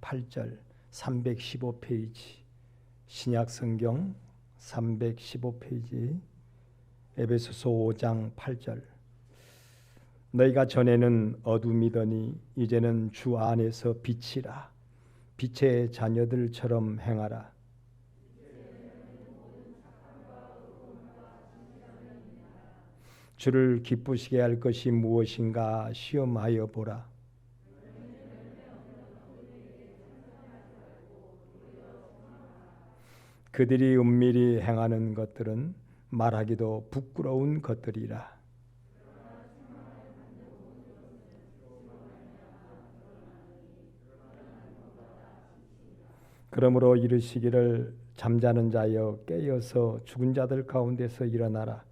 8절 315페이지 신약성경 315페이지 에베소서 5장 8절 너희가 전에는 어둠이더니 이제는 주 안에서 빛이라 빛의 자녀들처럼 행하라. 주를 기쁘시게 할 것이 무엇인가 시험하여 보라. 그들이 은밀히 행하는 것들은 말하기도 부끄러운 것들이라. 그러므로 이르시기를 잠자는 자여 깨어서 죽은 자들 가운데서 일어나라.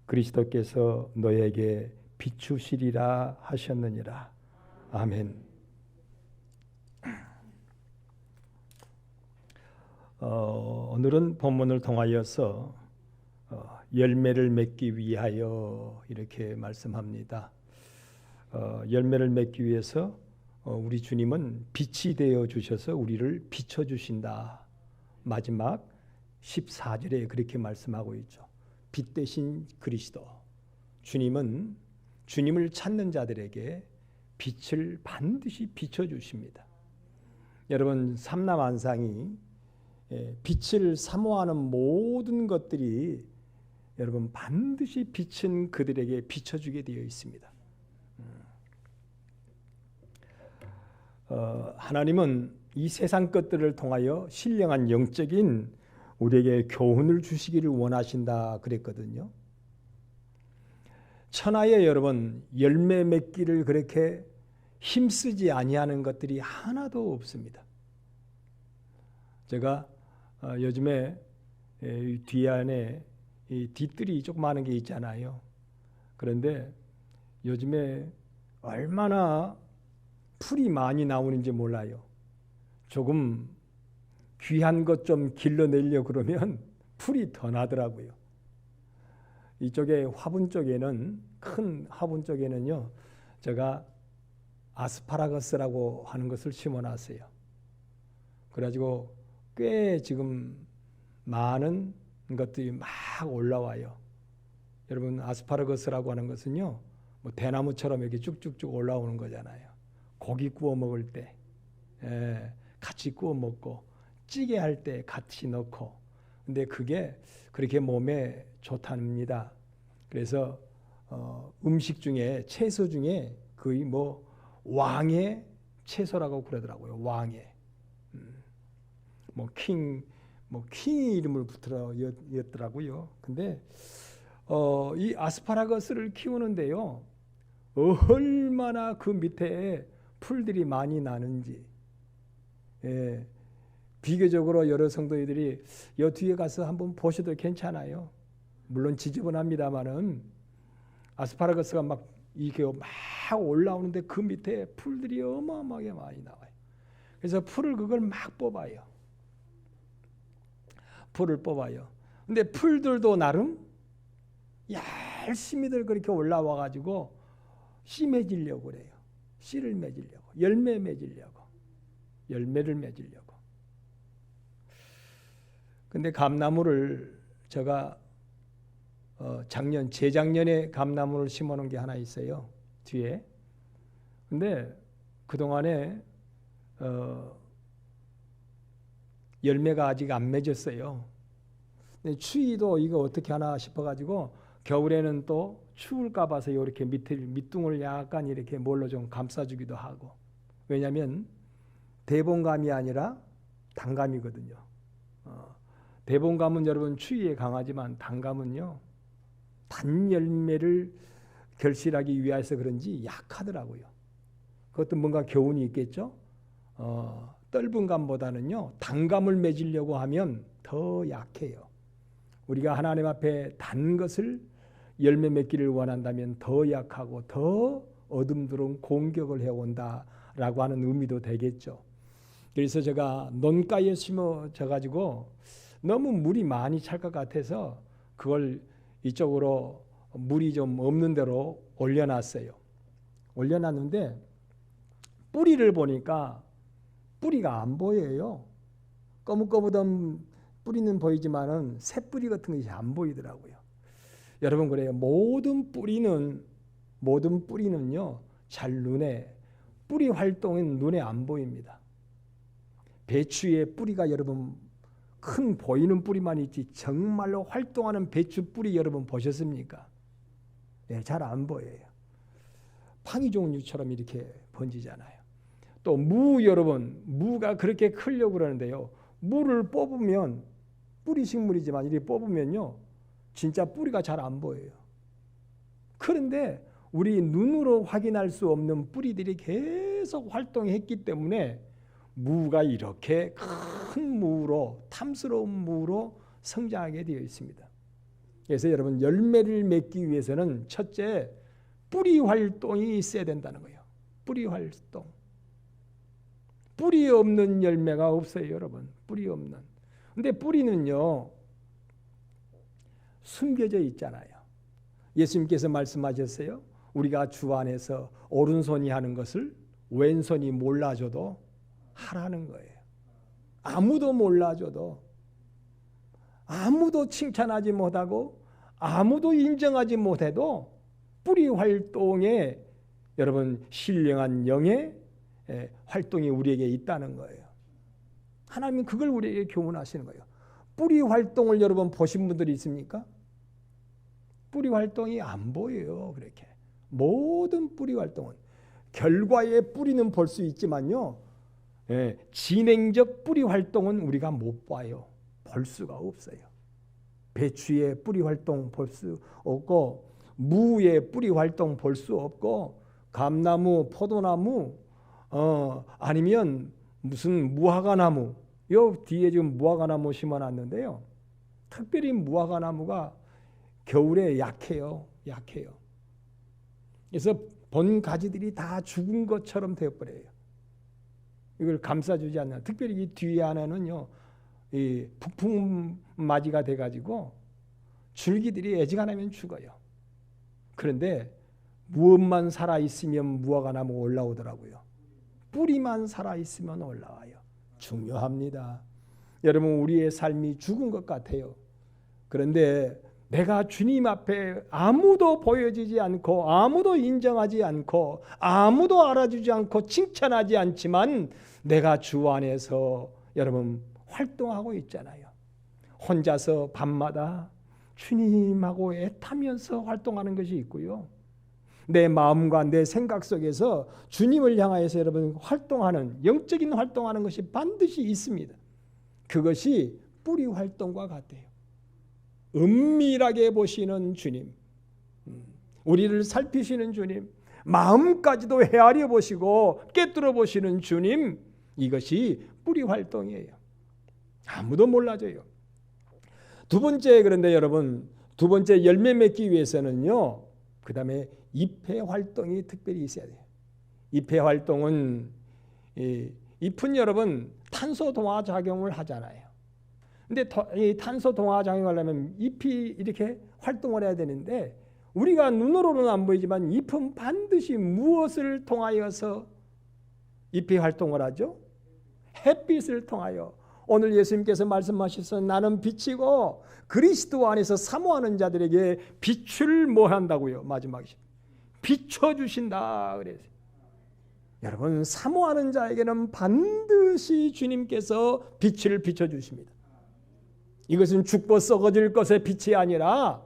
그리스도께서 너에게 비추시리라 하셨느니라. 아멘. 오늘은 본문을 통하여서 열매를 맺기 위하여 이렇게 말씀합니다. 열매를 맺기 위해서 우리 주님은 빛이 되어 주셔서 우리를 비춰 주신다. 마지막 14절에 그렇게 말씀하고 있죠. 빛 대신 그리스도. 주님은 주님을 찾는 자들에게 빛을 반드시 비춰 주십니다. 여러분 삼라만상이 빛을 사모하는 모든 것들이 여러분 반드시 빛은 그들에게 비춰주게 되어 있습니다. 하나님은 이 세상 것들을 통하여 신령한 영적인 우리에게 교훈을 주시기를 원하신다 그랬거든요. 천하에 여러분 열매 맺기를 그렇게 힘쓰지 아니하는 것들이 하나도 없습니다. 제가 요즘에 뒤 안에 이 뒷뜰이 조그마한 게 있잖아요. 그런데 요즘에 얼마나 풀이 많이 나오는지 몰라요. 조금 귀한 것 좀 길러내려고 그러면 풀이 더 나더라고요. 이쪽에 화분 쪽에는 큰 화분 쪽에는요. 제가 아스파라거스라고 하는 것을 심어놨어요. 그래가지고 꽤 지금 많은 것들이 막 올라와요. 여러분 아스파라거스라고 하는 것은요. 뭐 대나무처럼 이렇게 쭉쭉쭉 올라오는 거잖아요. 고기 구워 먹을 때 같이 구워 먹고 찌개 할 때 같이 넣고 근데 그게 그렇게 몸에 좋답니다. 그래서 음식 중에 채소 중에 거의 뭐 왕의 채소라고 그러더라고요. 왕의 킹 이름을 붙들었더라고요. 근데 이 아스파라거스를 키우는데요. 얼마나 그 밑에 풀들이 많이 나는지 비교적으로 여러 성도들이 여 뒤에 가서 한번 보셔도 괜찮아요. 물론 지저분합니다만은 아스파라거스가 막 이게 막 올라오는데 그 밑에 풀들이 어마어마하게 많이 나와요. 그래서 그걸 막 뽑아요. 풀을 뽑아요. 근데 풀들도 나름 열심히들 그렇게 올라와 가지고 씨 맺으려고 그래요. 씨를 맺으려고, 열매 맺으려고, 열매를 맺으려고. 근데 감나무를 제가 재작년에 감나무를 심어놓은 게 하나 있어요. 뒤에. 근데 그동안에 열매가 아직 안 맺었어요. 근데 추위도 이거 어떻게 하나 싶어가지고 겨울에는 또 추울까 봐서 이렇게 밑둥을 약간 이렇게 뭘로 좀 감싸주기도 하고. 왜냐하면 대봉감이 아니라 단감이거든요. 대봉감은 여러분 추위에 강하지만 단감은요. 단 열매를 결실하기 위해서 그런지 약하더라고요. 그것도 뭔가 교훈이 있겠죠. 떫은 감보다는요. 단감을 맺으려고 하면 더 약해요. 우리가 하나님 앞에 단 것을 열매 맺기를 원한다면 더 약하고 더 어둠스러운 공격을 해온다라고 하는 의미도 되겠죠. 그래서 제가 논가에 심어져 가지고 너무 물이 많이 찰 것 같아서 그걸 이쪽으로 물이 좀 없는 데로 올려놨어요. 올려놨는데 뿌리를 보니까 뿌리가 안 보여요. 거뭇거뭇한 뿌리는 보이지만은 새 뿌리 같은 것이 안 보이더라고요. 여러분 그래요. 모든 뿌리는요 잘 눈에 뿌리 활동은 눈에 안 보입니다. 배추의 뿌리가 여러분 큰 보이는 뿌리만 있지 정말로 활동하는 배추 뿌리 여러분 보셨습니까? 네, 잘 안 보여요. 팡이 종류처럼 이렇게 번지잖아요. 또 무 여러분, 무가 그렇게 크려고 그러는데요. 무를 뽑으면 뿌리 식물이지만 이렇게 뽑으면요. 진짜 뿌리가 잘 안 보여요. 그런데 우리 눈으로 확인할 수 없는 뿌리들이 계속 활동했기 때문에 무가 이렇게 큰 무로 탐스러운 무로 성장하게 되어 있습니다. 그래서 여러분 열매를 맺기 위해서는 첫째 뿌리 활동이 있어야 된다는 거예요. 뿌리 활동. 뿌리 없는 열매가 없어요, 여러분. 뿌리 없는. 근데 뿌리는요 숨겨져 있잖아요. 예수님께서 말씀하셨어요. 우리가 주 안에서 오른손이 하는 것을 왼손이 몰라줘도 하라는 거예요. 아무도 몰라줘도, 아무도 칭찬하지 못하고, 아무도 인정하지 못해도 뿌리 활동에 여러분 신령한 영의 활동이 우리에게 있다는 거예요. 하나님은 그걸 우리에게 교훈하시는 거예요. 뿌리 활동을 여러분 보신 분들이 있습니까? 뿌리 활동이 안 보여요. 그렇게 모든 뿌리 활동은 결과의 뿌리는 볼 수 있지만요, 진행적 뿌리 활동은 우리가 못 봐요. 볼 수가 없어요. 배추의 뿌리 활동 볼 수 없고, 무의 뿌리 활동 볼 수 없고, 감나무, 포도나무, 아니면 무슨 무화과나무, 요 뒤에 지금 무화과나무 심어놨는데요. 특별히 무화과나무가 겨울에 약해요. 그래서 본 가지들이 다 죽은 것처럼 되어버려요. 이걸 감싸주지 않는. 특별히 이 뒤에 하나는요, 이 북풍맞이가 돼가지고 줄기들이 애지간하면 죽어요. 그런데 무엇만 살아있으면 무화과나무 올라오더라고요. 뿌리만 살아있으면 올라와요. 중요합니다. 여러분 우리의 삶이 죽은 것 같아요. 그런데 내가 주님 앞에 아무도 보여지지 않고, 아무도 인정하지 않고, 아무도 알아주지 않고, 칭찬하지 않지만 내가 주 안에서 여러분 활동하고 있잖아요. 혼자서 밤마다 주님하고 애타면서 활동하는 것이 있고요. 내 마음과 내 생각 속에서 주님을 향하여서 여러분 활동하는, 영적인 활동하는 것이 반드시 있습니다. 그것이 뿌리 활동과 같아요. 은밀하게 보시는 주님, 우리를 살피시는 주님, 마음까지도 헤아려 보시고 꿰뚫어 보시는 주님, 이것이 뿌리 활동이에요. 아무도 몰라줘요. 두 번째, 그런데 여러분, 두 번째 열매 맺기 위해서는요, 그 다음에 잎의 활동이 특별히 있어야 돼요. 잎의 활동은, 잎은 여러분 탄소 동화 작용을 하잖아요. 근데 이 탄소 동화 작용을 하려면 잎이 이렇게 활동을 해야 되는데, 우리가 눈으로는 안 보이지만 잎은 반드시 무엇을 통하여서 잎이 활동을 하죠? 햇빛을 통하여. 오늘 예수님께서 말씀하셔서 나는 빛이고 그리스도 안에서 사모하는 자들에게 빛을 뭐 한다고요? 마지막에 비춰주신다 그래서. 여러분 사모하는 자에게는 반드시 주님께서 빛을 비춰주십니다. 이것은 죽고 썩어질 것의 빛이 아니라,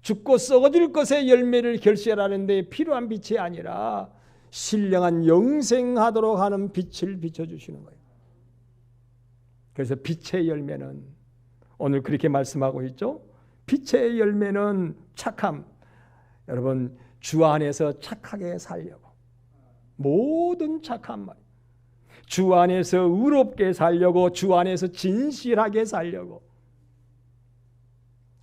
죽고 썩어질 것의 열매를 결실하는 데 필요한 빛이 아니라 신령한 영생하도록 하는 빛을 비춰주시는 거예요. 그래서 빛의 열매는 오늘 그렇게 말씀하고 있죠. 빛의 열매는 착함. 여러분 주 안에서 착하게 살려고, 모든 착한 말, 주 안에서 의롭게 살려고, 주 안에서 진실하게 살려고.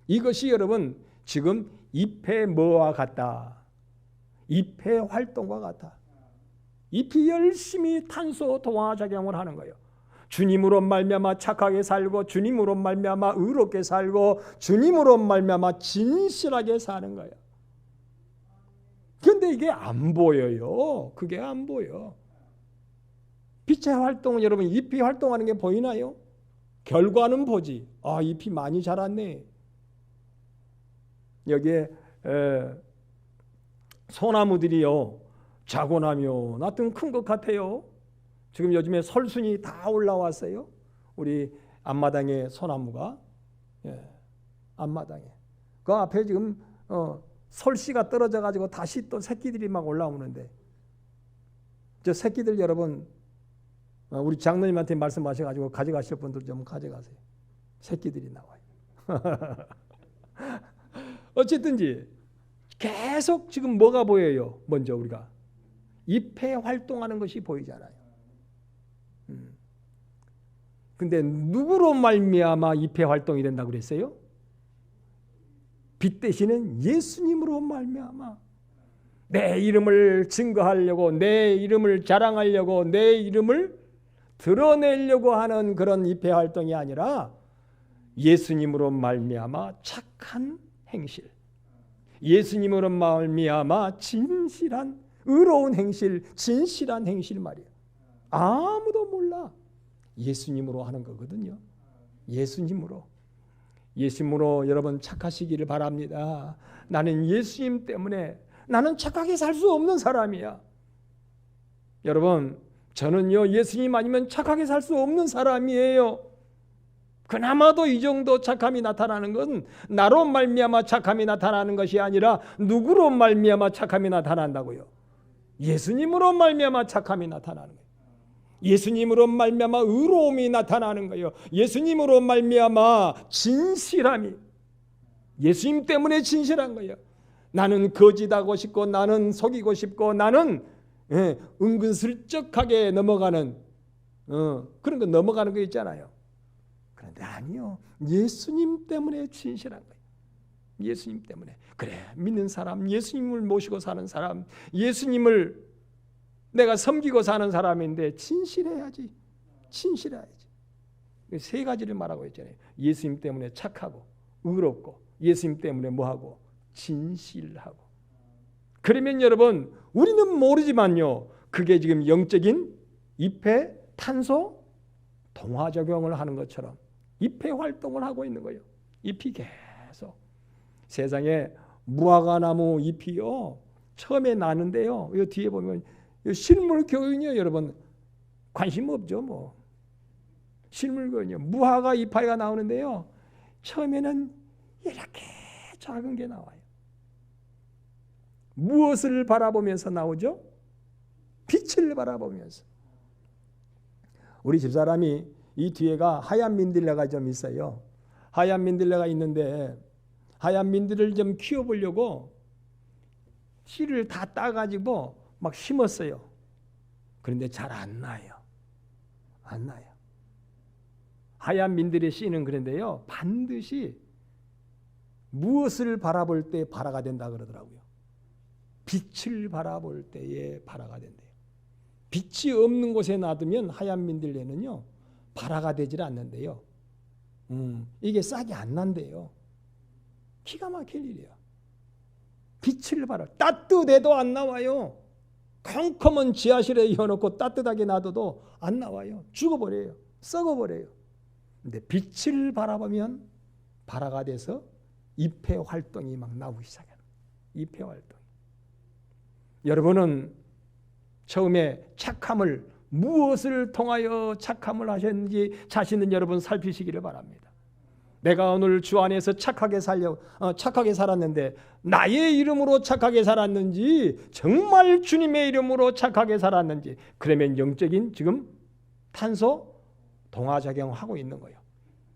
이것이 여러분 지금 잎의 뭐와 같다? 잎의 활동과 같다. 잎이 열심히 탄소 동화 작용을 하는 거예요. 주님으로 말미암아 착하게 살고, 주님으로 말미암아 의롭게 살고, 주님으로 말미암아 진실하게 사는 거예요. 그런데 이게 안 보여요. 그게 안 보여. 빛의 활동은 여러분 잎이 활동하는 게 보이나요? 결과는 보지. 아, 잎이 많이 자랐네. 여기에 소나무들이요, 자고 나면 하여튼 큰 것 같아요. 지금 요즘에 설순이 다 올라왔어요. 우리 앞마당에 소나무가, 앞마당에 그 앞에 지금 설씨가 떨어져 가지고 다시 또 새끼들이 막 올라오는데, 저 새끼들 여러분 우리 장로님한테 말씀하셔가지고 가져가실 분들 좀 가져가세요. 새끼들이 나와요. 어쨌든지 계속 지금 뭐가 보여요? 먼저 우리가 잎에 활동하는 것이 보이잖아요. 근데 누구로 말미암아 잎에 활동이 된다고 그랬어요? 빛 되시는 예수님으로 말미암아. 내 이름을 증거하려고, 내 이름을 자랑하려고, 내 이름을 드러내려고 하는 그런 잎의 활동이 아니라 예수님으로 말미암아 착한 행실, 예수님으로 말미암아 진실한 의로운 행실, 진실한 행실 말이에요. 아무도 몰라. 예수님으로 하는 거거든요. 예수님으로 여러분 착하시기를 바랍니다. 나는 예수님 때문에 나는 착하게 살 수 없는 사람이야. 여러분, 저는요 예수님 아니면 착하게 살 수 없는 사람이에요. 그나마도 이 정도 착함이 나타나는 건 나로 말미암아 착함이 나타나는 것이 아니라 누구로 말미암아 착함이 나타난다고요? 예수님으로 말미암아 착함이 나타나는 거예요. 예수님으로 말미암아 의로움이 나타나는 거예요. 예수님으로 말미암아 진실함이, 예수님 때문에 진실한 거예요. 나는 거짓하고 싶고, 나는 속이고 싶고, 나는 은근슬쩍하게 넘어가는 그런 거 넘어가는 거 있잖아요. 그런데 아니요, 예수님 때문에 진실한 거예요. 예수님 때문에. 그래, 믿는 사람, 예수님을 모시고 사는 사람, 예수님을 내가 섬기고 사는 사람인데 진실해야지. 진실해야지. 세 가지를 말하고 있잖아요. 예수님 때문에 착하고 의롭고, 예수님 때문에 뭐하고 진실하고. 그러면 여러분, 우리는 모르지만요, 그게 지금 영적인 잎의 탄소 동화작용을 하는 것처럼 잎의 활동을 하고 있는 거예요. 잎이 계속. 세상에 무화과나무 잎이요, 처음에 나는데요, 이 뒤에 보면 실물 교육이요, 여러분 관심 없죠. 뭐 실물 교육이요, 무화과 이파리가 나오는데요, 처음에는 이렇게 작은 게 나와요. 무엇을 바라보면서 나오죠? 빛을 바라보면서. 우리 집사람이 이 뒤에가 하얀 민들레가 좀 있어요. 하얀 민들레가 있는데 하얀 민들레를 좀 키워보려고 씨를 다 따가지고 막 심었어요. 그런데 잘 안 나요. 안 나요. 하얀 민들레 씨는 그런데요, 반드시 무엇을 바라볼 때 발화가 된다 그러더라고요. 빛을 바라볼 때에 발화가 된대요. 빛이 없는 곳에 놔두면 하얀 민들레는요 발화가 되질 않는데요. 이게 싹이 안 난대요. 기가 막힐 일이야. 빛을 발하, 따뜻해도 안 나와요. 컴컴한 지하실에 이어놓고 따뜻하게 놔둬도 안 나와요. 죽어버려요. 썩어버려요. 근데 빛을 바라보면 발화가 돼서 잎의 활동이 막 나오기 시작해요. 잎의 활동. 여러분은 처음에 착함을, 무엇을 통하여 착함을 하셨는지 자신은 여러분 살피시기를 바랍니다. 내가 오늘 주 안에서 착하게 살았는데 나의 이름으로 착하게 살았는지, 정말 주님의 이름으로 착하게 살았는지, 그러면 영적인 지금 탄소 동화작용하고 있는 거예요.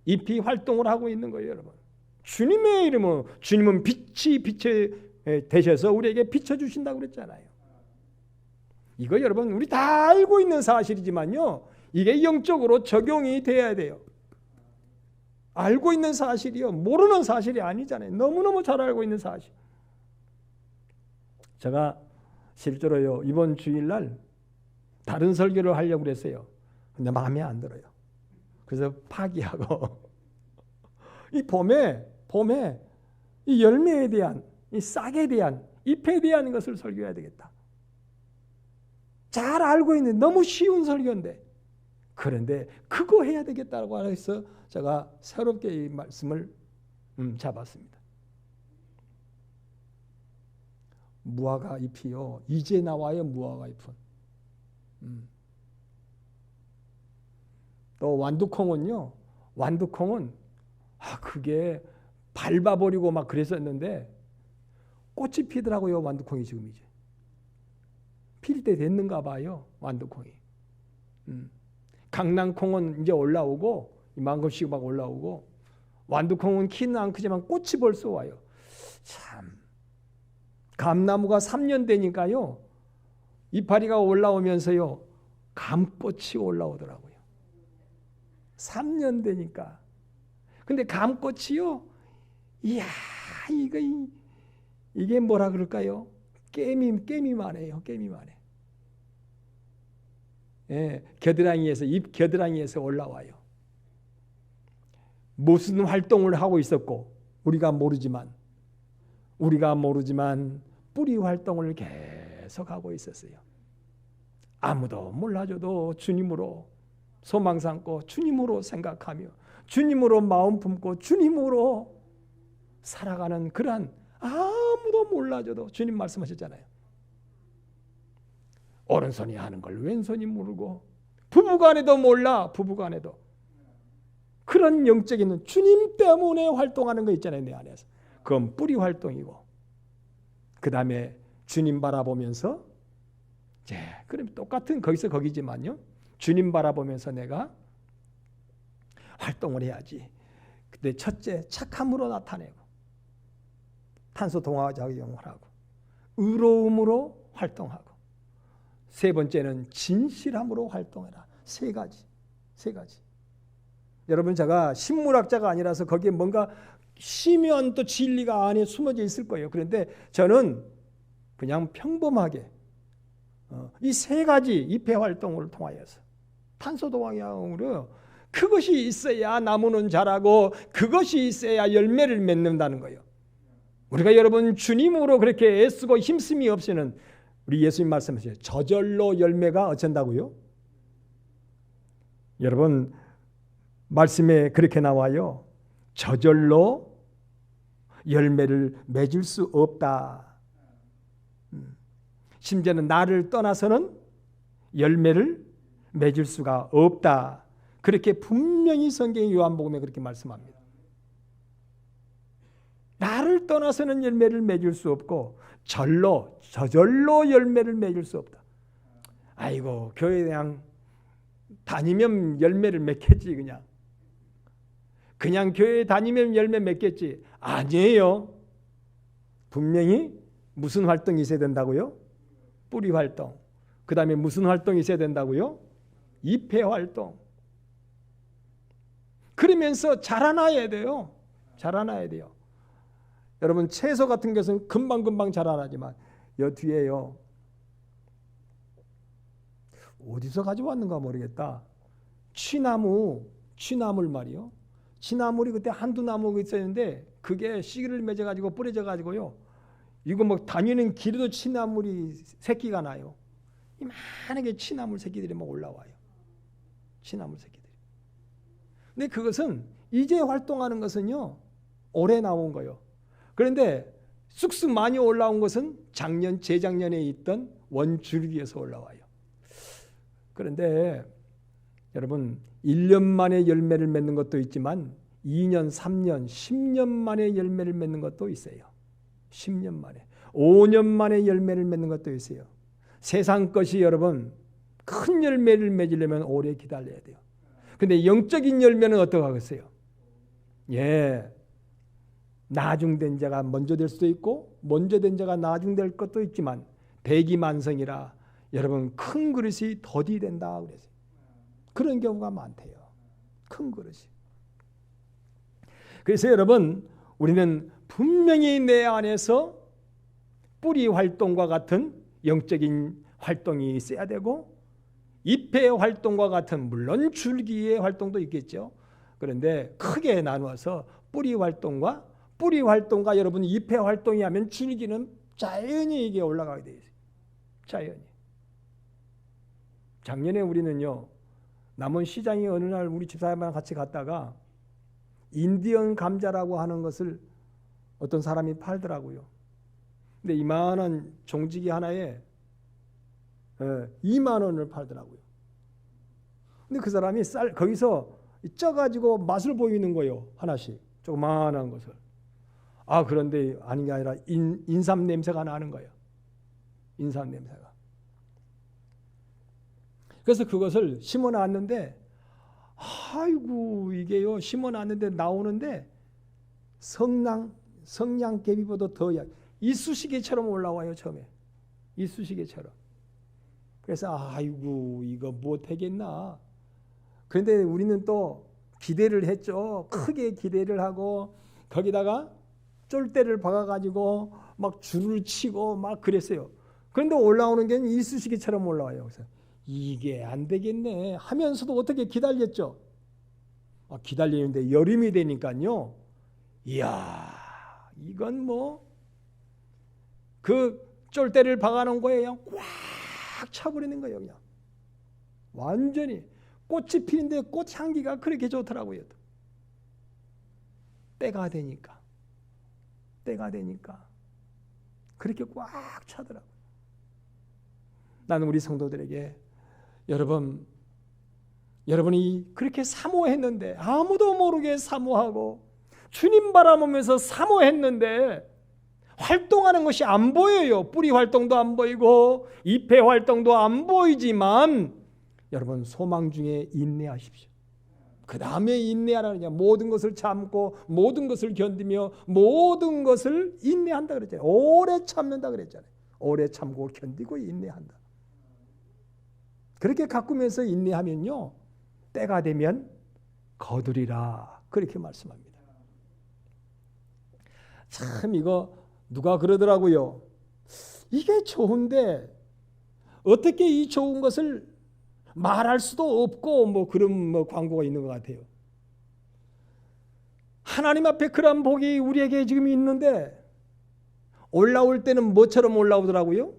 잎이 활동을 하고 있는 거예요, 여러분. 주님의 이름으로, 주님은 빛이 되셔서 우리에게 비춰주신다고 그랬잖아요. 이거 여러분 우리 다 알고 있는 사실이지만요, 이게 영적으로 적용이 돼야 돼요. 알고 있는 사실이요, 모르는 사실이 아니잖아요. 너무너무 잘 알고 있는 사실. 제가 실제로요, 이번 주일날 다른 설교를 하려고 그랬어요. 근데 마음에 안 들어요. 그래서 파기하고 이 봄에 이 열매에 대한, 이 싹에 대한, 잎에 대한 것을 설교해야 되겠다. 잘 알고 있는 너무 쉬운 설교인데 그런데 그거 해야 되겠다고 해서 제가 새롭게 이 말씀을 잡았습니다. 무화과 잎이요. 이제 나와요. 무화과 잎은. 또 완두콩은요. 완두콩은 그게 밟아버리고 막 그랬었는데 꽃이 피더라고요. 완두콩이 지금 이제. 필 때 됐는가 봐요. 완두콩이. 강낭콩은 이제 올라오고 이만큼씩 막 올라오고 완두콩은 키는 안 크지만 꽃이 벌써 와요. 참. 감나무가 3년 되니까요. 이파리가 올라오면서요. 감꽃이 올라오더라고요. 3년 되니까. 근데 감꽃이요. 이야, 이게 뭐라 그럴까요? 깨미만해요. 깨미만해. 예, 겨드랑이에서 잎 겨드랑이에서 올라와요. 무슨 활동을 하고 있었고 우리가 모르지만 뿌리 활동을 계속 하고 있었어요. 아무도 몰라줘도 주님으로 소망 삼고 주님으로 생각하며 주님으로 마음 품고 주님으로 살아가는 그러한 아무도 몰라줘도 주님 말씀하셨잖아요. 오른손이 하는 걸 왼손이 모르고 부부간에도 몰라. 부부간에도 그런 영적인 주님 때문에 활동하는 거 있잖아요. 내 안에서. 그건 뿌리 활동이고 그 다음에 주님 바라보면서 그럼 똑같은 거기서 거기지만요. 주님 바라보면서 내가 활동을 해야지. 근데 첫째 착함으로 나타내고 탄소 동화 작용을 하고 의로움으로 활동하고 세 번째는 진실함으로 활동해라. 세 가지. 여러분 제가 신물학자가 아니라서 거기에 뭔가 심연 또 진리가 안에 숨어져 있을 거예요. 그런데 저는 그냥 평범하게 이 세 가지 입회 활동을 통하여서 탄소 동화약으로 그것이 있어야 나무는 자라고 그것이 있어야 열매를 맺는다는 거예요. 우리가 여러분 주님으로 그렇게 애쓰고 힘쓰이 없이는 우리 예수님 말씀하세요. 저절로 열매가 어쩐다고요? 여러분 말씀에 그렇게 나와요. 저절로 열매를 맺을 수 없다. 심지어는 나를 떠나서는 열매를 맺을 수가 없다. 그렇게 분명히 성경의 요한복음에 그렇게 말씀합니다. 나를 떠나서는 열매를 맺을 수 없고 저절로 열매를 맺을 수 없다. 아이고 교회 그냥 다니면 열매를 맺겠지 그냥 교회 다니면 열매 맺겠지. 아니에요. 분명히 무슨 활동이 있어야 된다고요? 뿌리 활동. 그 다음에 무슨 활동이 있어야 된다고요? 잎의 활동. 그러면서 자라나야 돼요. 여러분 채소 같은 것은 금방 자라나지만 여 뒤에요. 어디서 가져왔는가 모르겠다. 취나물 말이요. 취나물이 그때 한두 나무가 있었는데 그게 씨를 맺어가지고 뿌려져가지고요. 이거 뭐 다니는 길에도 취나물이 새끼가 나요. 이만하게 취나물 새끼들이 막 올라와요. 취나물 새끼들이. 근데 그것은 이제 활동하는 것은요. 올해 나온 거예요. 그런데 쑥쑥 많이 올라온 것은 재작년에 있던 원줄기에서 올라와요. 그런데 여러분 1년 만에 열매를 맺는 것도 있지만 2년, 3년, 10년 만에 열매를 맺는 것도 있어요. 10년 만에. 5년 만에 열매를 맺는 것도 있어요. 세상 것이 여러분 큰 열매를 맺으려면 오래 기다려야 돼요. 근데 영적인 열매는 어떻게 하겠어요? 나중된 자가 먼저 될 수도 있고 먼저 된 자가 나중될 것도 있지만 대기만성이라 여러분 큰 그릇이 더디 된다 그랬어요. 그런 경우가 많대요. 큰 그릇이. 그래서 여러분 우리는 분명히 내 안에서 뿌리 활동과 같은 영적인 활동이 있어야 되고 잎의 활동과 같은 물론 줄기의 활동도 있겠죠. 그런데 크게 나누어서 뿌리 활동과 여러분 잎의 활동이 하면 줄기는 자연히 이게 올라가게 되어 있어요. 자연히. 작년에 우리는요, 남원 시장에 어느 날 우리 집사람이랑 같이 갔다가 인디언 감자라고 하는 것을 어떤 사람이 팔더라고요. 근데 이만한 종지기 하나에 2만 원을 팔더라고요. 근데 그 사람이 거기서 쪄가지고 맛을 보이는 거예요. 하나씩. 조그만한 것을. 그런데 아닌 게 아니라 인삼 냄새가 나는 거예요. 인삼 냄새가. 그래서 그것을 심어놨는데, 아이고, 이게요, 심어놨는데 나오는데 성냥개비보다 더 이쑤시개처럼 올라와요, 처음에. 이쑤시개처럼. 그래서 아이고, 이거 못하겠나. 그런데 우리는 또 기대를 했죠. 크게 기대를 하고 거기다가 쫄대를 박아가지고 막 줄을 치고 막 그랬어요. 그런데 올라오는 게 이쑤시개처럼 올라와요. 그래서 이게 안 되겠네 하면서도 어떻게 기다렸죠. 기다리는데 여름이 되니까요. 이야, 이건 뭐 그 쫄대를 박아놓은 거에 그냥 꽉 차버리는 거예요. 그냥 완전히 꽃이 피는데 꽃 향기가 그렇게 좋더라고요. 때가 되니까 그렇게 꽉 차더라고요. 나는 우리 성도들에게 여러분이 그렇게 사모했는데 아무도 모르게 사모하고 주님 바라보면서 사모했는데 활동하는 것이 안 보여요. 뿌리 활동도 안 보이고 잎의 활동도 안 보이지만 여러분 소망 중에 인내하십시오. 그 다음에 인내하라느냐. 모든 것을 참고 모든 것을 견디며 모든 것을 인내한다 그랬잖아요. 오래 참는다 그랬잖아요. 오래 참고 견디고 인내한다. 그렇게 가꾸면서 인내하면요, 때가 되면 거두리라 그렇게 말씀합니다. 참 이거 누가 그러더라고요. 이게 좋은데 어떻게 이 좋은 것을 말할 수도 없고 뭐 그런 광고가 있는 것 같아요. 하나님 앞에 그런 복이 우리에게 지금 있는데 올라올 때는 뭐처럼 올라오더라고요?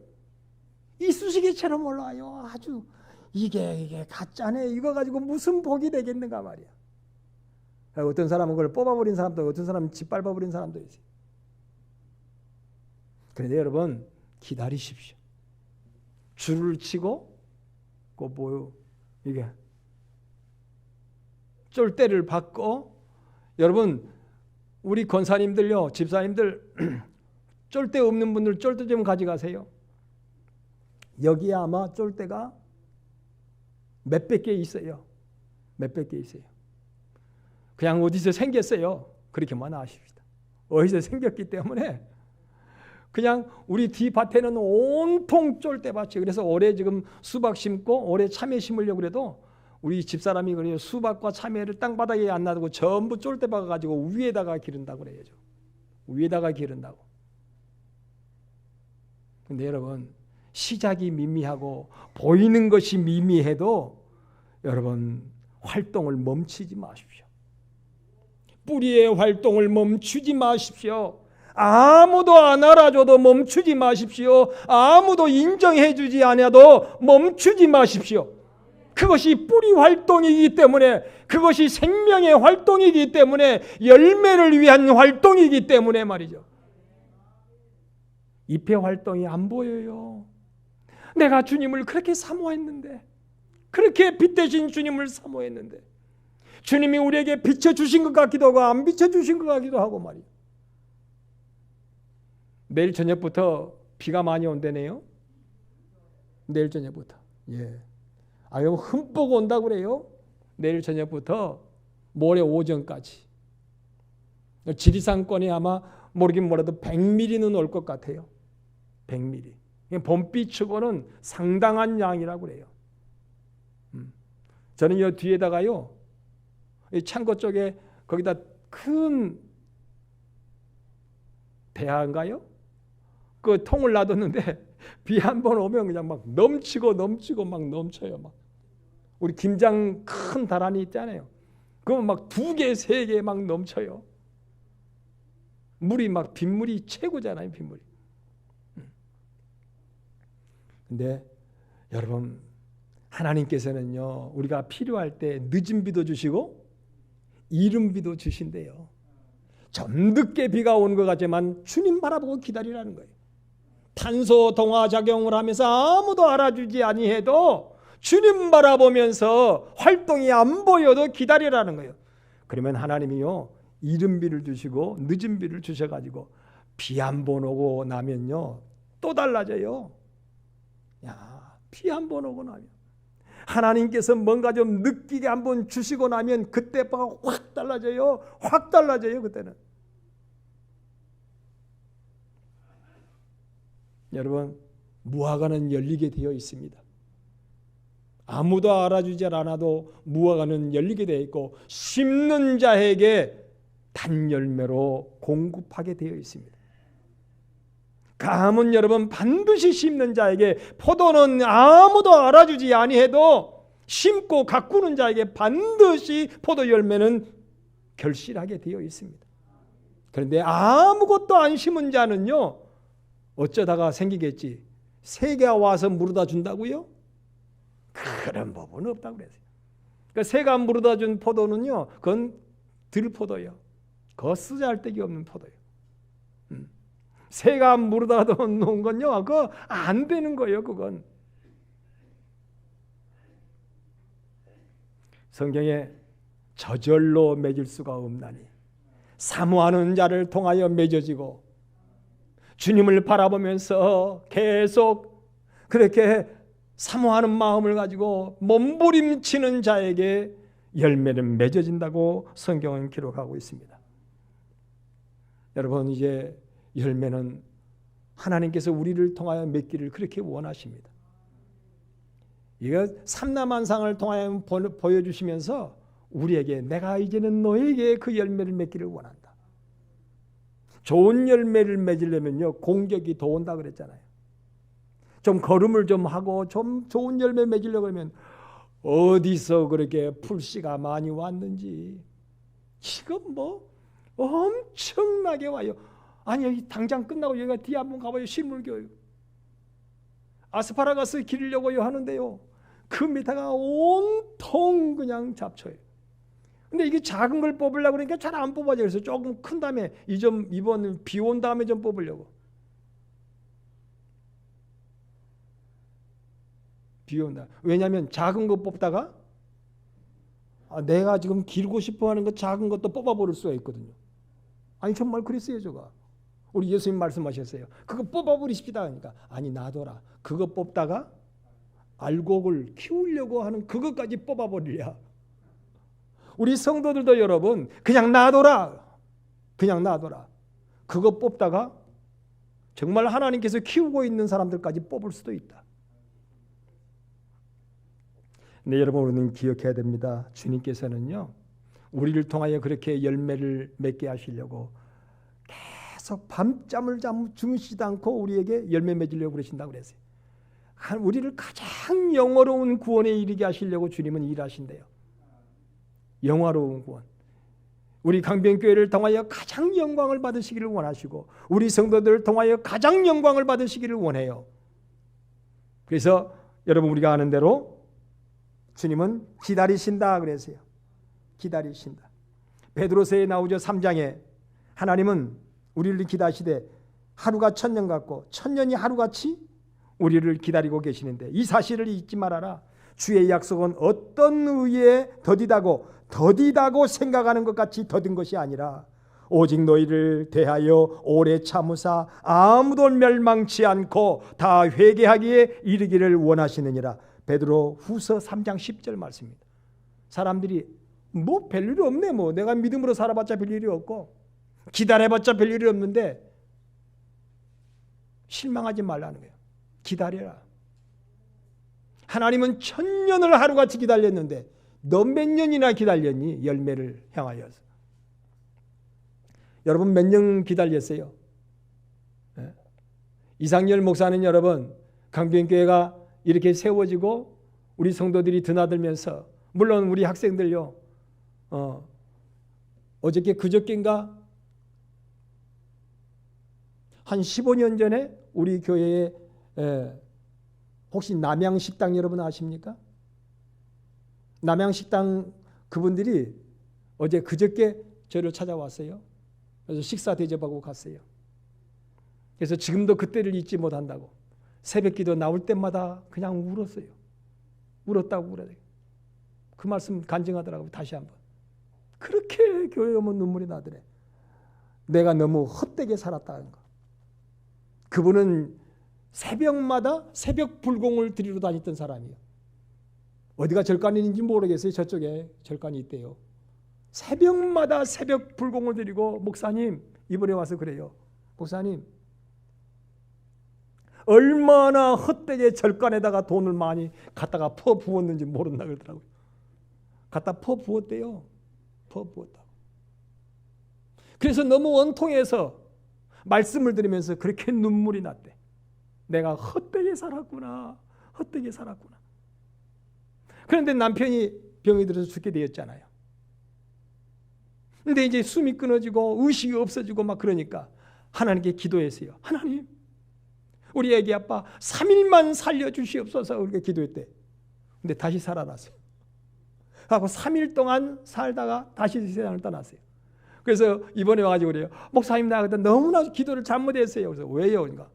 이쑤시개처럼 올라와요. 아주 이게 가짜네. 이거 가지고 무슨 복이 되겠는가 말이야. 어떤 사람은 그걸 뽑아버린 사람도 있고 어떤 사람은 짓밟아버린 사람도 있어요. 그런데 여러분 기다리십시오. 줄을 치고 이게 쫄대를 받고 여러분 우리 권사님들요 집사님들 쫄대 없는 분들 쫄대 좀 가져가세요. 여기에 아마 쫄대가 몇백 개 있어요. 몇백 개 있어요. 그냥 어디서 생겼어요. 그렇게만 아십시다. 어디서 생겼기 때문에 그냥 우리 뒤밭에는 온통 쫄대밭이. 그래서 올해 지금 수박 심고 올해 참외 심으려고 그래도 우리 집사람이 그래요. 수박과 참외를 땅바닥에 안 놔두고 전부 쫄대 박아가지고 위에다가 기른다고 그래야죠. 위에다가 기른다고. 근데 여러분 시작이 미미하고 보이는 것이 미미해도 여러분 활동을 멈추지 마십시오. 뿌리의 활동을 멈추지 마십시오. 아무도 안 알아줘도 멈추지 마십시오. 아무도 인정해주지 않아도 멈추지 마십시오. 그것이 뿌리 활동이기 때문에 그것이 생명의 활동이기 때문에 열매를 위한 활동이기 때문에 말이죠. 잎의 활동이 안 보여요. 내가 주님을 그렇게 사모했는데 그렇게 빛 대신 주님을 사모했는데 주님이 우리에게 비춰주신 것 같기도 하고 안 비춰주신 것 같기도 하고 말이에요. 내일 저녁부터 비가 많이 온다네요. 내일 저녁부터. 예. 이거 흠뻑 온다고 그래요. 내일 저녁부터 모레 오전까지. 지리산권에 아마 모르긴 몰라도 100mm는 올 것 같아요. 100mm. 봄비치고는 상당한 양이라고 그래요. 저는 이 뒤에다가요. 이 창고 쪽에 거기다 큰 대야인가요? 그 통을 놔뒀는데 비 한 번 오면 그냥 막 넘치고 막 넘쳐요. 막 우리 김장 큰 다란이 있잖아요. 그러면 막 2개, 3개 막 넘쳐요. 물이 막 빗물이 최고잖아요, 빗물이. 근데 여러분 하나님께서는요, 우리가 필요할 때 늦은 비도 주시고 이른 비도 주신대요. 좀 늦게 비가 오는 것 같지만 주님 바라보고 기다리라는 거예요. 탄소 동화 작용을 하면서 아무도 알아주지 아니해도 주님 바라보면서 활동이 안 보여도 기다리라는 거예요. 그러면 하나님이요, 이른 비를 주시고 늦은 비를 주셔가지고 비 한 번 오고 나면요 또 달라져요. 야, 비 한 번 오고 나면 하나님께서 뭔가 좀 느끼게 한번 주시고 나면 그때 바가 확 달라져요. 확 달라져요. 그때는. 여러분, 무화과는 열리게 되어 있습니다. 아무도 알아주지 않아도 무화과는 열리게 되어 있고 심는 자에게 단열매로 공급하게 되어 있습니다. 감은 여러분 반드시 심는 자에게, 포도는 아무도 알아주지 아니해도 심고 가꾸는 자에게 반드시 포도 열매는 결실하게 되어 있습니다. 그런데 아무것도 안 심은 자는요, 어쩌다가 생기겠지. 새가 와서 물어다 준다고요? 그런 법은 없다고 그랬어요. 그러니까 새가 물어다 준 포도는요, 그건 들포도예요. 그거 쓰잘데기 없는 포도예요. 새가 물어다 놓은 건요, 그거 안 되는 거예요. 그건. 성경에 저절로 맺을 수가 없나니 사모하는 자를 통하여 맺어지고, 주님을 바라보면서 계속 그렇게 사모하는 마음을 가지고 몸부림치는 자에게 열매는 맺어진다고 성경은 기록하고 있습니다. 여러분, 이제 열매는 하나님께서 우리를 통하여 맺기를 그렇게 원하십니다. 이거 삼라만상을 통하여 보여주시면서 우리에게, 내가 이제는 너에게 그 열매를 맺기를 원한다. 좋은 열매를 맺으려면요, 공격이 더 온다 그랬잖아요. 좀 걸음을 좀 하고 좀 좋은 열매 맺으려고 하면 어디서 그렇게 풀씨가 많이 왔는지, 지금 뭐 엄청나게 와요. 아니, 여기 당장 끝나고 여기가 뒤에 한번 가봐요. 식물교육 아스파라거스 기르려고 하는데요, 그 밑에가 온통 그냥 잡초예요. 근데 이게 작은 걸 뽑으려고 그러니까 잘 안 뽑아져요. 그래서 조금 큰 다음에 이번 비 온 다음에 좀 뽑으려고. 비 온다. 왜냐하면 작은 거 뽑다가 내가 지금 기르고 싶어하는 거 작은 것도 뽑아버릴 수가 있거든요. 아니, 정말 그랬어요. 저가 우리 예수님 말씀하셨어요. 그거 뽑아버리십시다. 그러니까 아니, 놔둬라. 그거 뽑다가 알곡을 키우려고 하는 그것까지 뽑아버리랴. 우리 성도들도 여러분, 그냥 놔둬라. 그냥 놔둬라. 그거 뽑다가 정말 하나님께서 키우고 있는 사람들까지 뽑을 수도 있다. 근데 여러분, 우리는 기억해야 됩니다. 주님께서는요, 우리를 통하여 그렇게 열매를 맺게 하시려고 계속 밤잠을 주무시지 않고 우리에게 열매 맺으려고 그러신다고 그랬어요. 우리를 가장 영화로운 구원에 이르게 하시려고 주님은 일하신대요. 영화로운 구원. 우리 강변교회를 통하여 가장 영광을 받으시기를 원하시고, 우리 성도들을 통하여 가장 영광을 받으시기를 원해요. 그래서 여러분, 우리가 아는 대로 주님은 기다리신다 그랬어요. 기다리신다. 베드로서에 나오죠. 3장에 하나님은 우리를 기다리시되 하루가 천년 같고 천년이 하루같이 우리를 기다리고 계시는데, 이 사실을 잊지 말아라. 주의 약속은 어떤 의에 더디다고 생각하는 것 같이 더딘 것이 아니라 오직 너희를 대하여 오래 참으사 아무도 멸망치 않고 다 회개하기에 이르기를 원하시느니라. 베드로 후서 3장 10절 말씀입니다. 사람들이 뭐 별일이 없네, 뭐 내가 믿음으로 살아봤자 별일이 없고 기다려봤자 별일이 없는데, 실망하지 말라는 거예요. 기다려라. 하나님은 천년을 하루같이 기다렸는데 너 몇 년이나 기다렸니? 열매를 향하여서. 여러분, 몇 년 기다렸어요? 네? 이상열 목사는 여러분, 강변교회가 이렇게 세워지고 우리 성도들이 드나들면서, 물론 우리 학생들요, 어저께 그저께인가 한 15년 전에 우리 교회에 혹시 남양식당 여러분 아십니까? 남양식당 그분들이 어제 그저께 저를 찾아왔어요. 그래서 식사 대접하고 갔어요. 그래서 지금도 그때를 잊지 못한다고 새벽기도 나올 때마다 그냥 울었어요. 울었다고 그래요. 그 말씀 간증하더라고요. 다시 한번. 그렇게 교회 오면 눈물이 나더래. 내가 너무 헛되게 살았다는 거. 그분은 새벽마다 새벽 불공을 드리러 다녔던 사람이에요. 어디가 절간인지 모르겠어요. 저쪽에 절간이 있대요. 새벽마다 새벽 불공을 드리고 목사님 이번에 와서 그래요. 목사님 얼마나 헛되게 절간에다가 돈을 많이 갖다가 퍼 부었는지 모른다 그러더라고요. 갖다 퍼 부었대요. 퍼 부었다고. 그래서 너무 원통해서 말씀을 들으면서 그렇게 눈물이 났대. 내가 헛되게 살았구나. 헛되게 살았구나. 그런데 남편이 병이 들어서 죽게 되었잖아요. 근데 이제 숨이 끊어지고 의식이 없어지고 막 그러니까 하나님께 기도했어요. 하나님, 우리 애기 아빠 3일만 살려주시옵소서 그렇게 기도했대. 근데 다시 살아났어요. 하고 3일 동안 살다가 다시 세상을 떠났어요. 그래서 이번에 와가지고 그래요. 목사님 나 그때 너무나 기도를 잘못했어요. 그래서 왜요? 그러니까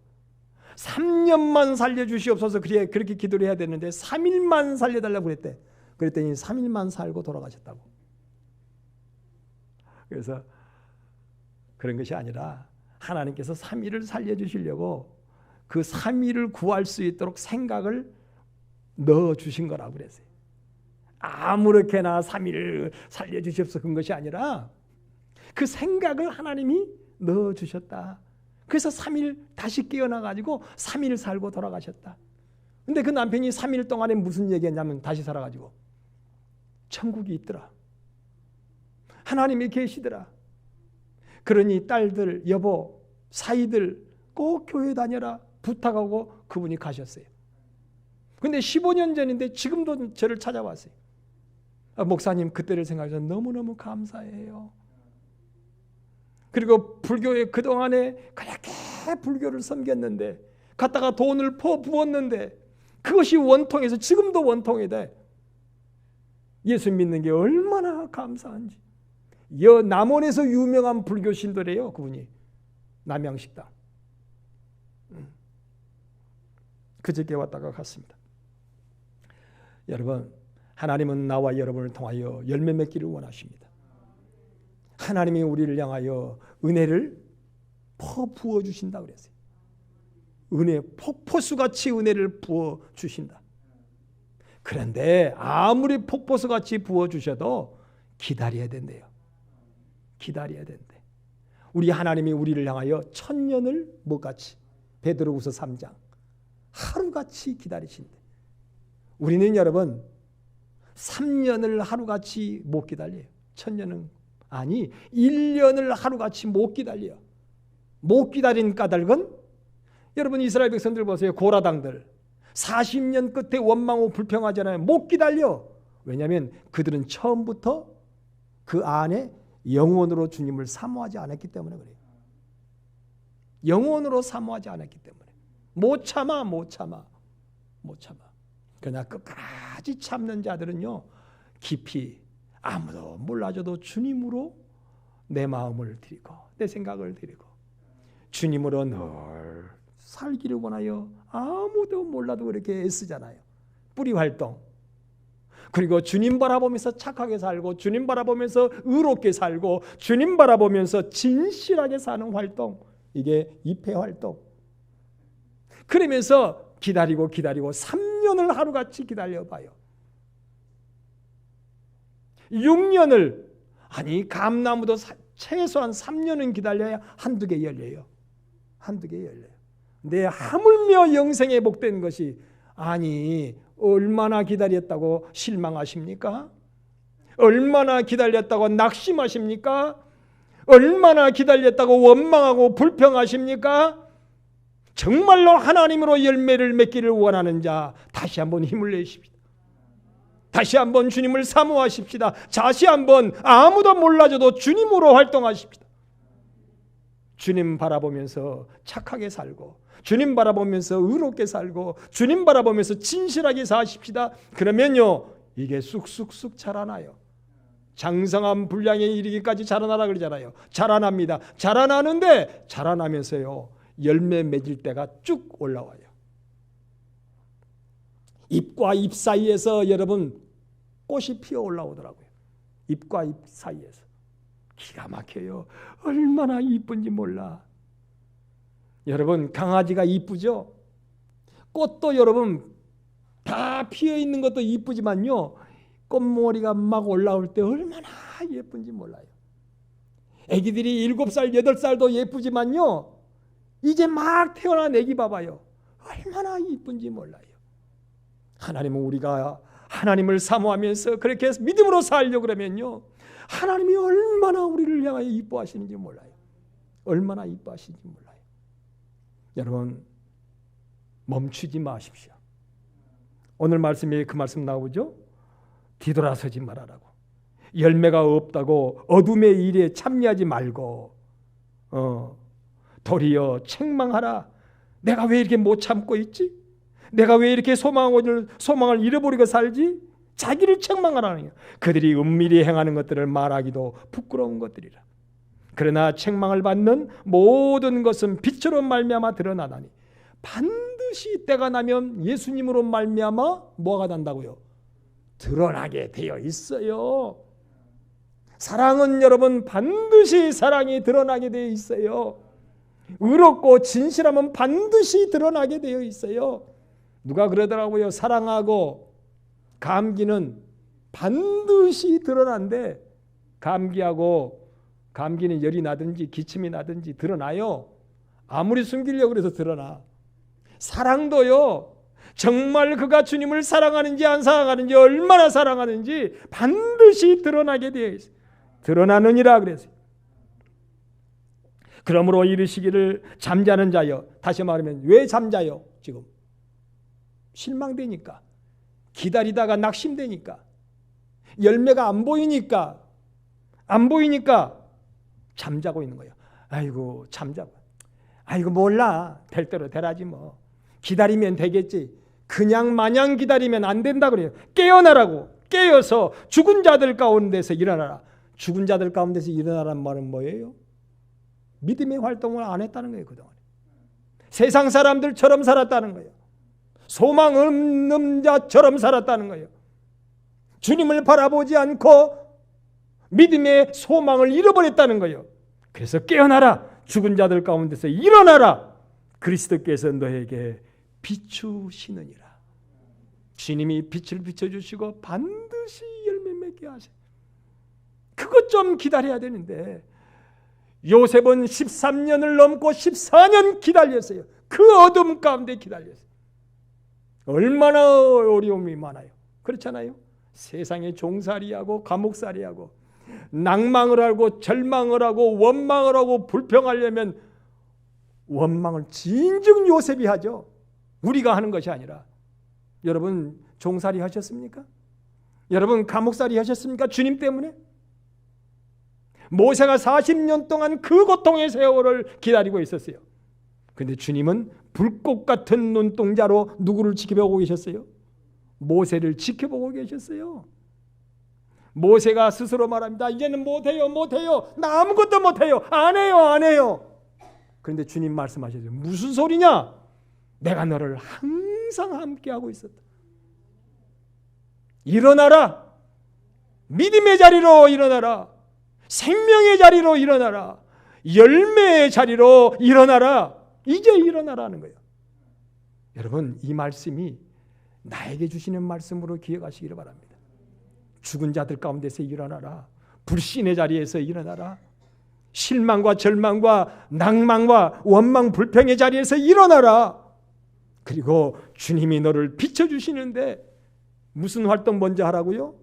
3년만 살려주시옵소서 그렇게 기도를 해야 되는데 3일만 살려달라고 그랬대. 그랬더니 3일만 살고 돌아가셨다고. 그래서 그런 것이 아니라 하나님께서 3일을 살려주시려고 그 3일을 구할 수 있도록 생각을 넣어주신 거라고 그랬어요. 아무렇게나 3일을 살려주시옵소서 그런 것이 아니라 그 생각을 하나님이 넣어주셨다. 그래서 3일 다시 깨어나가지고 3일 살고 돌아가셨다. 근데 그 남편이 3일 동안에 무슨 얘기했냐면 다시 살아가지고 천국이 있더라. 하나님이 계시더라. 그러니 딸들, 여보, 사이들 꼭 교회 다녀라 부탁하고 그분이 가셨어요. 근데 15년 전인데 지금도 저를 찾아왔어요. 목사님 그때를 생각해서 너무너무 감사해요. 그리고 불교에 그동안에 그렇게 불교를 섬겼는데 갖다가 돈을 퍼 부었는데 그것이 원통해서 지금도 원통이 돼. 예수 믿는 게 얼마나 감사한지. 남원에서 유명한 불교 신도래요. 그분이. 남양식당. 그저께 왔다가 갔습니다. 여러분, 하나님은 나와 여러분을 통하여 열매 맺기를 원하십니다. 하나님이 우리를 향하여 은혜를 퍼 부어주신다 그랬어요. 은혜, 폭포수같이 은혜를 부어주신다. 그런데 아무리 폭포수같이 부어주셔도 기다려야 된대요. 기다려야 된대. 우리 하나님이 우리를 향하여 천년을 뭐같이 베드로후서 3장 하루같이 기다리신대. 우리는 여러분 3년을 하루같이 못 기다려요. 천년은 아니 1년을 하루같이 못 기다려요. 못 기다린 까닭은 여러분 이스라엘 백성들 보세요. 고라당들 40년 끝에 원망하고 불평하잖아요. 못 기다려. 왜냐하면 그들은 처음부터 그 안에 영원으로 주님을 사모하지 않았기 때문에 그래요. 영원으로 사모하지 않았기 때문에 못 참아. 그러나 끝까지 참는 자들은요 깊이 아무도 몰라줘도 주님으로 내 마음을 드리고 내 생각을 드리고 주님으로 늘 살기를 원하여 아무도 몰라도 그렇게 애쓰잖아요. 뿌리 활동. 그리고 주님 바라보면서 착하게 살고 주님 바라보면서 의롭게 살고 주님 바라보면서 진실하게 사는 활동. 이게 입회 활동. 그러면서 기다리고 3년을 하루같이 기다려봐요. 6년을 아니 감나무도 최소한 3년은 기다려야 한두 개 열려요. 근데 하물며 영생에 복된 것이 아니 얼마나 기다렸다고 실망하십니까? 얼마나 기다렸다고 낙심하십니까? 얼마나 기다렸다고 원망하고 불평하십니까? 정말로 하나님으로 열매를 맺기를 원하는 자 다시 한번 힘을 내십시다. 다시 한번 주님을 사모하십시다. 다시 한번 아무도 몰라줘도 주님으로 활동하십시다. 주님 바라보면서 착하게 살고 주님 바라보면서 의롭게 살고 주님 바라보면서 진실하게 사십시다. 그러면요 이게 쑥쑥쑥 자라나요. 장성한 분량에 이르기까지 자라나라 그러잖아요. 자라납니다. 자라나는데 자라나면서요, 열매 맺을 때가 쭉 올라와요. 잎과 잎 사이에서 여러분 꽃이 피어 올라오더라고요. 잎과 잎 사이에서. 기가 막혀요. 얼마나 이쁜지 몰라. 여러분, 강아지가 이쁘죠? 꽃도 여러분 다 피어 있는 것도 이쁘지만요, 꽃머리가 막 올라올 때 얼마나 예쁜지 몰라요. 애기들이 7살, 8살도 예쁘지만요, 이제 막 태어난 애기 봐봐요. 얼마나 이쁜지 몰라요. 하나님은 우리가 하나님을 사모하면서 그렇게 믿음으로 살려고 그러면요, 하나님이 얼마나 우리를 향하여 이뻐하시는지 몰라요. 얼마나 이뻐하시는지 몰라요. 여러분, 멈추지 마십시오. 오늘 말씀에 그 말씀 나오죠? 뒤돌아서지 말아라고. 열매가 없다고 어둠의 일에 참여하지 말고 도리어 책망하라. 내가 왜 이렇게 못 참고 있지? 내가 왜 이렇게 소망을 잃어버리고 살지? 자기를 책망하라는 거예요. 그들이 은밀히 행하는 것들을 말하기도 부끄러운 것들이라. 그러나 책망을 받는 모든 것은 빛으로 말미암아 드러나나니 반드시 때가 나면 예수님으로 말미암아 뭐가 난다고요? 드러나게 되어 있어요. 사랑은 여러분 반드시 사랑이 드러나게 되어 있어요. 의롭고 진실함은 반드시 드러나게 되어 있어요. 누가 그러더라고요. 사랑하고 감기는 반드시 드러난데, 감기는 열이 나든지 기침이 나든지 드러나요. 아무리 숨기려고 해서 드러나. 사랑도요, 정말 그가 주님을 사랑하는지 안 사랑하는지, 얼마나 사랑하는지 반드시 드러나게 되어 있어요. 드러나느니라 그랬어요. 그러므로 이르시기를 잠자는 자여. 다시 말하면 왜 잠자요? 지금 실망되니까, 기다리다가 낙심되니까, 열매가 안 보이니까 잠자고 있는 거예요. 아이고 잠자고, 아이고 몰라, 될 대로 되라지 뭐, 기다리면 되겠지. 그냥 마냥 기다리면 안 된다 그래요. 깨어나라고. 깨어서 죽은 자들 가운데서 일어나라. 죽은 자들 가운데서 일어나라는 말은 뭐예요? 믿음의 활동을 안 했다는 거예요. 그동안 세상 사람들처럼 살았다는 거예요. 소망 없는 자처럼 살았다는 거예요. 주님을 바라보지 않고 믿음의 소망을 잃어버렸다는 거예요. 그래서 깨어나라. 죽은 자들 가운데서 일어나라. 그리스도께서 너에게 비추시느니라. 주님이 빛을 비춰주시고 반드시 열매 맺게 하세요. 그것 좀 기다려야 되는데, 요셉은 13년을 넘고 14년 기다렸어요. 그 어둠 가운데 기다렸어요. 얼마나 어려움이 많아요. 그렇잖아요. 세상에 종살이하고 감옥살이하고 낭망을 하고 절망을 하고 원망을 하고 불평하려면 원망을 진즉 요셉이 하죠. 우리가 하는 것이 아니라. 여러분 종살이 하셨습니까? 여러분 감옥살이 하셨습니까? 주님 때문에? 모세가 40년 동안 그 고통의 세월을 기다리고 있었어요. 그런데 주님은 불꽃 같은 눈동자로 누구를 지켜보고 계셨어요? 모세를 지켜보고 계셨어요. 모세가 스스로 말합니다. 이제는 못해요. 나 아무것도 못해요. 안 해요. 그런데 주님 말씀하셨어요. 무슨 소리냐? 내가 너를 항상 함께하고 있었다. 일어나라. 믿음의 자리로 일어나라. 생명의 자리로 일어나라. 열매의 자리로 일어나라. 이제 일어나라는 거예요. 여러분 이 말씀이 나에게 주시는 말씀으로 기억하시기를 바랍니다. 죽은 자들 가운데서 일어나라. 불신의 자리에서 일어나라. 실망과 절망과 낭망과 원망 불평의 자리에서 일어나라. 그리고 주님이 너를 비춰주시는데 무슨 활동 먼저 하라고요?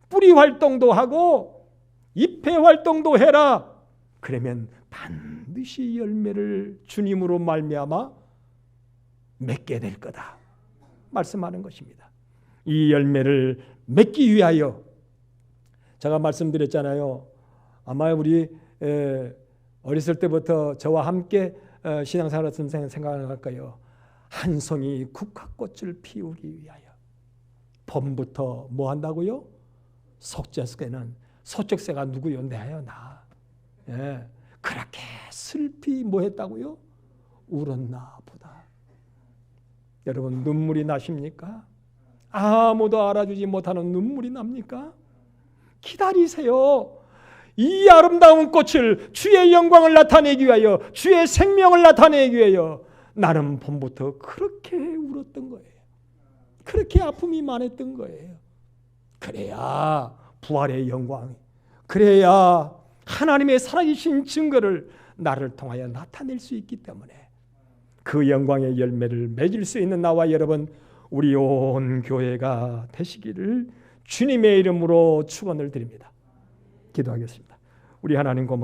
뿌리 활동도 하고 잎의 활동도 해라. 그러면 반드시 열매를 주님으로 말미암아 맺게 될 거다 말씀하는 것입니다. 이 열매를 맺기 위하여 제가 말씀드렸잖아요. 아마 우리 어렸을 때부터 저와 함께 신앙생활을 했으면 생각할 거예요. 한 송이 국화꽃을 피우기 위하여, 봄부터 뭐 한다고요? 속죄새는 소쩍새가 누구요? 나요, 나. 예. 그렇게 슬피 뭐 했다고요? 울었나 보다. 여러분 눈물이 나십니까? 아무도 알아주지 못하는 눈물이 납니까? 기다리세요. 이 아름다운 꽃을 주의 영광을 나타내기 위하여, 주의 생명을 나타내기 위하여 나는 봄부터 그렇게 울었던 거예요. 그렇게 아픔이 많았던 거예요. 그래야 부활의 영광, 그래야 하나님의 살아계신 증거를 나를 통하여 나타낼 수 있기 때문에 그 영광의 열매를 맺을 수 있는 나와 여러분, 우리 온 교회가 되시기를 주님의 이름으로 축원을 드립니다. 기도하겠습니다. 우리 하나님 고맙습니다.